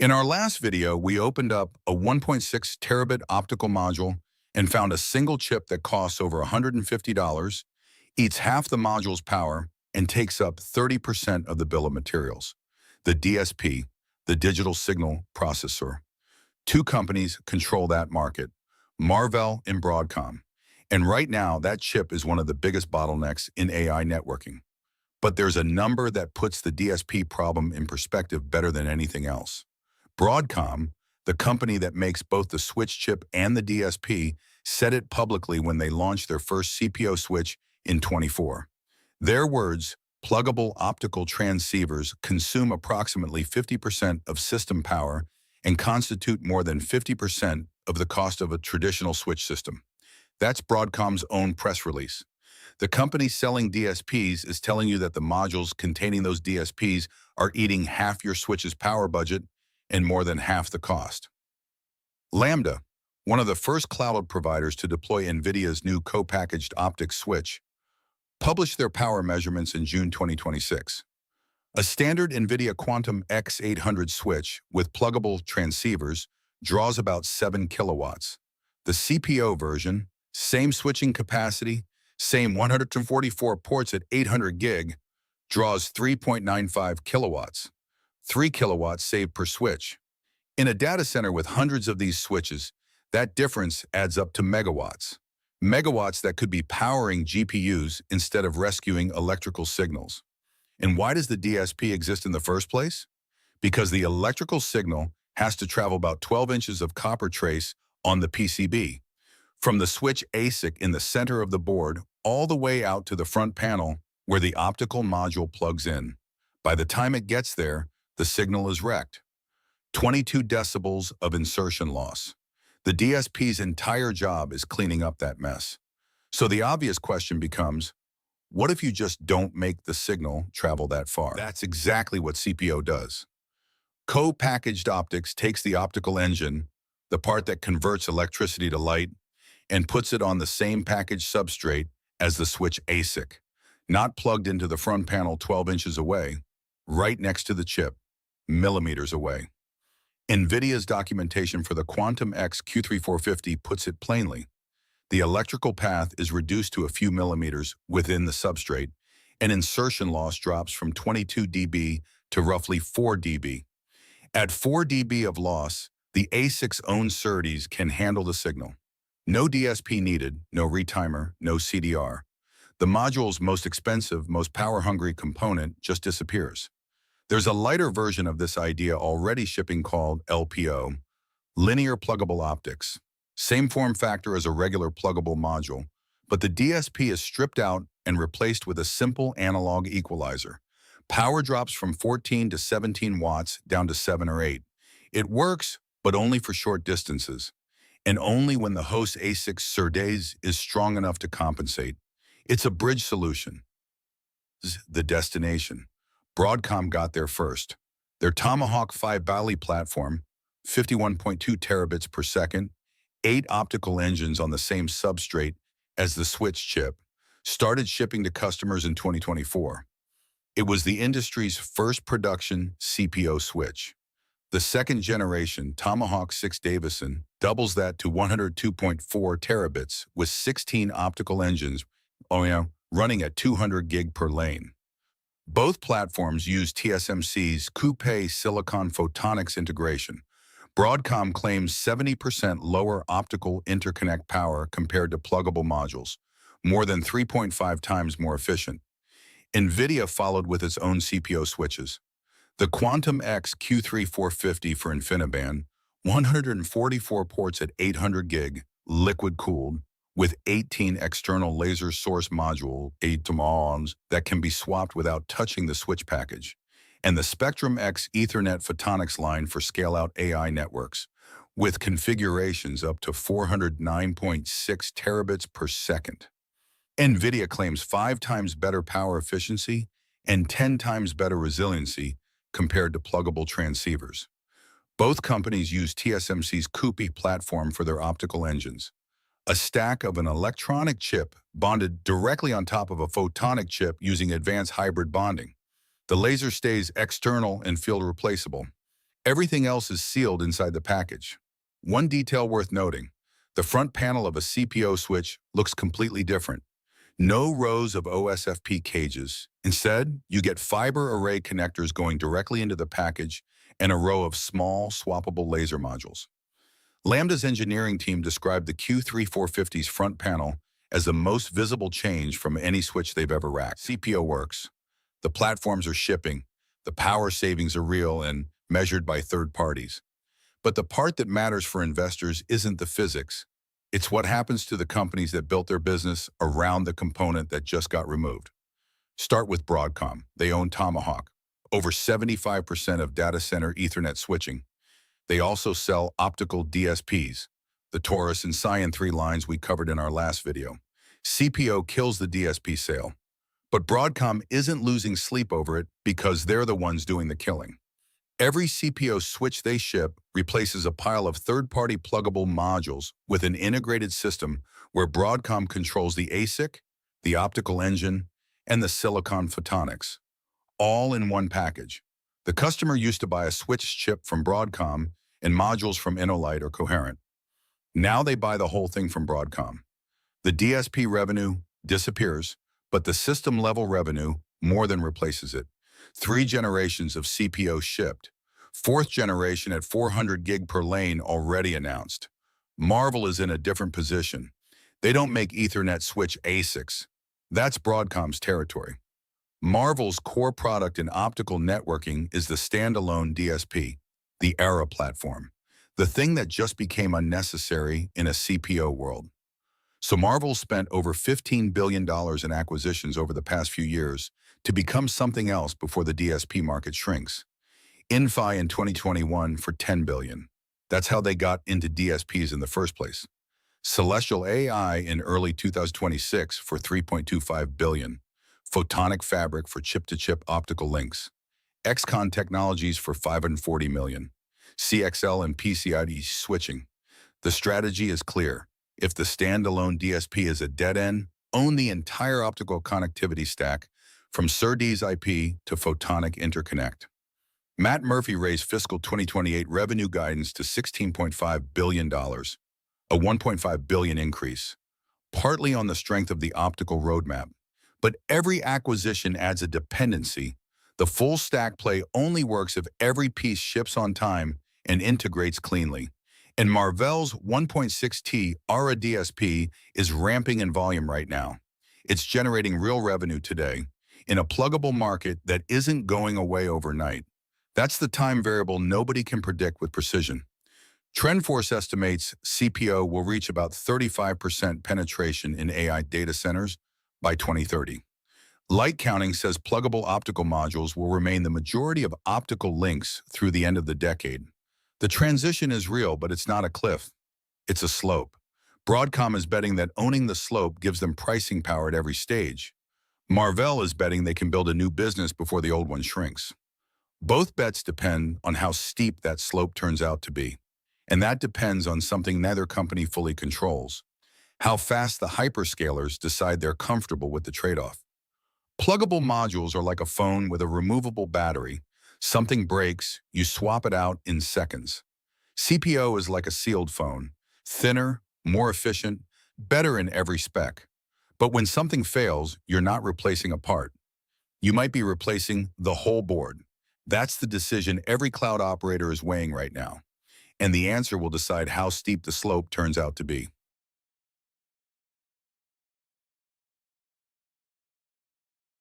In our last video, we opened up a 1.6 terabit optical module and found a single chip that costs over $150, eats half the module's power, and takes up 30% of the bill of materials. The DSP, the digital signal processor. Two companies control that market, Marvell and Broadcom. And right now, that chip is one of the biggest bottlenecks in AI networking. But there's a number that puts the DSP problem in perspective better than anything else. Broadcom, the company that makes both the switch chip and the DSP, said it publicly when they launched their first CPO switch in 24. Their words, pluggable optical transceivers consume approximately 50% of system power and constitute more than 50% of the cost of a traditional switch system. That's Broadcom's own press release. The company selling DSPs is telling you that the modules containing those DSPs are eating half your switch's power budget and more than half the cost. Lambda, one of the first cloud providers to deploy Nvidia's new co-packaged optics switch, published their power measurements in June 2026. A standard Nvidia Quantum X800 switch with pluggable transceivers draws about 7 kilowatts. The CPO version, same switching capacity, same 144 ports at 800 gig, draws 3.95 kilowatts, 3 kilowatts saved per switch. In a data center with hundreds of these switches, that difference adds up to megawatts. Megawatts that could be powering GPUs instead of rescuing electrical signals. And why does the DSP exist in the first place? Because the electrical signal has to travel about 12 inches of copper trace on the PCB, from the switch ASIC in the center of the board all the way out to the front panel where the optical module plugs in. By the time it gets there, the signal is wrecked. 22 decibels of insertion loss. The DSP's entire job is cleaning up that mess. So the obvious question becomes, what if you just don't make the signal travel that far? That's exactly what CPO does. Co-packaged optics takes the optical engine, the part that converts electricity to light, and puts it on the same package substrate as the switch ASIC, not plugged into the front panel 12 inches away, right next to the chip, millimeters away. Nvidia's documentation for the Quantum X Q3450 puts it plainly. The electrical path is reduced to a few millimeters within the substrate, and insertion loss drops from 22 dB to roughly 4 dB. At 4 dB of loss, the ASIC's own SerDes can handle the signal. No DSP needed, no retimer, no CDR. The module's most expensive, most power-hungry component just disappears. There's a lighter version of this idea already shipping called LPO, linear pluggable optics. Same form factor as a regular pluggable module, but the DSP is stripped out and replaced with a simple analog equalizer. Power drops from 14 to 17 watts down to 7 or 8. It works, but only for short distances, and only when the host ASIC's SerDes is strong enough to compensate. It's a bridge solution. The destination. Broadcom got there first. Their Tomahawk 5 Bally platform, 51.2 terabits per second, 8 optical engines on the same substrate as the switch chip, started shipping to customers in 2024. It was the industry's first production CPO switch. The second generation Tomahawk 6 Davison doubles that to 102.4 terabits with 16 optical engines running at 200 gig per lane. Both platforms use TSMC's Coupe Silicon Photonics integration. Broadcom claims 70% lower optical interconnect power compared to pluggable modules, more than 3.5 times more efficient. Nvidia followed with its own CPO switches. The Quantum X Q3450 for InfiniBand, 144 ports at 800 gig, liquid-cooled, with 18 external laser source module Tomahawks that can be swapped without touching the switch package, and the Spectrum X Ethernet Photonics line for scale-out AI networks, with configurations up to 409.6 terabits per second. Nvidia claims 5 times better power efficiency and 10 times better resiliency compared to pluggable transceivers. Both companies use TSMC's Coupe platform for their optical engines, a stack of an electronic chip bonded directly on top of a photonic chip using advanced hybrid bonding. The laser stays external and field replaceable, Everything else is sealed inside the package. One detail worth noting, the front panel of a CPO switch looks completely different. No rows of OSFP cages. Instead, you get fiber array connectors going directly into the package and a row of small, swappable laser modules. Lambda's engineering team described the Q3450's front panel as the most visible change from any switch they've ever racked. CPO works. The platforms are shipping. The power savings are real and measured by third parties. But the part that matters for investors isn't the physics. It's what happens to the companies that built their business around the component that just got removed. Start with Broadcom. They own Tomahawk, over 75% of data center Ethernet switching. They also sell optical DSPs, the Taurus and Cyan 3 lines we covered in our last video. CPO kills the DSP sale. But Broadcom isn't losing sleep over it because they're the ones doing the killing. Every CPO switch they ship replaces a pile of third-party pluggable modules with an integrated system where Broadcom controls the ASIC, the optical engine, and the silicon photonics, all in one package. The customer used to buy a switch chip from Broadcom and modules from InnoLight or Coherent. Now they buy the whole thing from Broadcom. The DSP revenue disappears, but the system-level revenue more than replaces it. 3 generations of CPO shipped. 4th generation at 400 gig per lane already announced. Marvell is in a different position. They don't make Ethernet switch ASICs. That's Broadcom's territory. Marvell's core product in optical networking is the standalone DSP, the Era platform, the thing that just became unnecessary in a CPO world. So Marvell spent over $15 billion in acquisitions over the past few years to become something else before the DSP market shrinks. Inphi in 2021 for $10 billion. That's how they got into DSPs in the first place. Celestial AI in early 2026 for $3.25 billion. Photonic Fabric for chip-to-chip optical links. XCon Technologies for $540 million. CXL and PCIe switching. The strategy is clear. If the standalone DSP is a dead end, own the entire optical connectivity stack from SerDes IP to Photonic Interconnect. Matt Murphy raised fiscal 2028 revenue guidance to $16.5 billion, a $1.5 billion increase, partly on the strength of the optical roadmap. But every acquisition adds a dependency. The full stack play only works if every piece ships on time and integrates cleanly. And Marvell's 1.6T ARA DSP is ramping in volume right now. It's generating real revenue today in a pluggable market that isn't going away overnight. That's the time variable nobody can predict with precision. TrendForce estimates CPO will reach about 35% penetration in AI data centers by 2030. Light Counting says pluggable optical modules will remain the majority of optical links through the end of the decade. The transition is real, but it's not a cliff. It's a slope. Broadcom is betting that owning the slope gives them pricing power at every stage. Marvell is betting they can build a new business before the old one shrinks. Both bets depend on how steep that slope turns out to be. And that depends on something neither company fully controls: how fast the hyperscalers decide they're comfortable with the trade-off. Pluggable modules are like a phone with a removable battery. Something breaks, you swap it out in seconds. CPO is like a sealed phone, thinner, more efficient, better in every spec. But when something fails, you're not replacing a part. You might be replacing the whole board. That's the decision every cloud operator is weighing right now. And the answer will decide how steep the slope turns out to be.